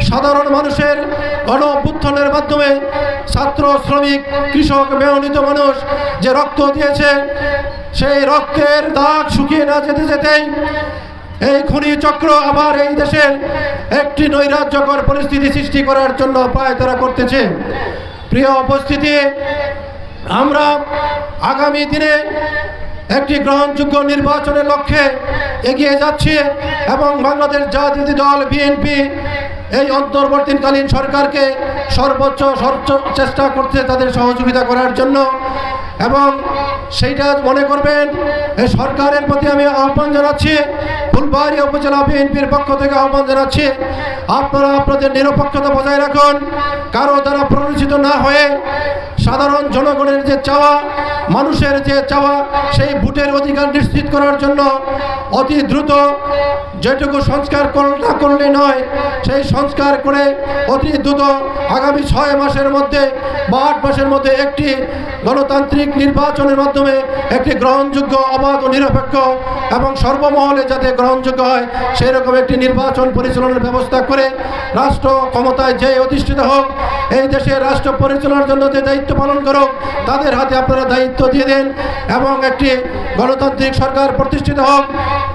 সাধারণ মানুষের গণ অভ্যুত্থানের মাধ্যমে ছাত্র, শ্রমিক, কৃষক, মেহনত মানুষ যে রক্ত দিয়েছে, সেই রক্তের দাগ শুকিয়ে না যেতে যেতেই এই খুনি চক্র আবার এই দেশের একটি নৈরাজ্যকর পরিস্থিতি সৃষ্টি করার জন্য পায়তারা করতেছে। প্রিয় উপস্থিতি, আমরা আগামী দিনে একটি গ্রহণযোগ্য নির্বাচনের লক্ষ্যে এগিয়ে যাচ্ছি এবং বাংলাদেশ জাতীয় দল বিএনপি এই অন্তর্বর্তীকালীন সরকারকে সর্বোচ্চ চেষ্টা করছে তাদের সহযোগিতা করার জন্য। এবং সেইটা মনে করবেন, এই সরকারের প্রতি আমি আহ্বান জানাচ্ছি, ফুলবাড়িয়া উপজেলা বিএনপির পক্ষ থেকে আহ্বান জানাচ্ছি, আপনারা আপনাদের নিরপেক্ষতা বজায় রাখুন। কারো দ্বারা প্ররোচিত না হয়ে সাধারণ জনগণের যে চাওয়া, মানুষের যে চাওয়া, সেই ভোটের অধিকার নিশ্চিত করার জন্য অতি দ্রুত যেটুকু সংস্কার না করলে নয়, সেই সংস্কার করে অতি দ্রুত আগামী 6 মাসের মধ্যে বা 8 মাসের মধ্যে একটি গণতান্ত্রিক নির্বাচনের মাধ্যমে একটি গ্রহণযোগ্য, অবাধ ও নিরপেক্ষ এবং সর্বমহলে যাতে গ্রহণযোগ্য হয় সেই রকম একটি নির্বাচন পরিচালনার ব্যবস্থা করে রাষ্ট্র ক্ষমতায় যে অধিষ্ঠিত হোক, এই দেশের রাষ্ট্র পরিচালনার জন্য যে দায়িত্ব পালন করুক তাদের হাতে আপনারা দায়িত্ব দিয়ে দেন এবং একটি গণতান্ত্রিক সরকার প্রতিষ্ঠিত হোক।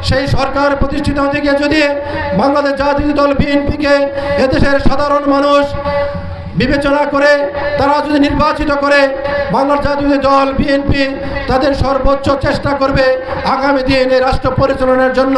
সেই সরকার প্রতিষ্ঠিত হতে গিয়ে যদি বাংলাদেশ জাতীয় দল বিএনপিকে এদেশের সাধারণ মানুষ বিবেচনা করে তারা যদি নির্বাচিত করে, বাংলাদেশ জাতীয় দল বিএনপি তাদের সর্বোচ্চ চেষ্টা করবে আগামী দিনে রাষ্ট্র পরিচালনার জন্য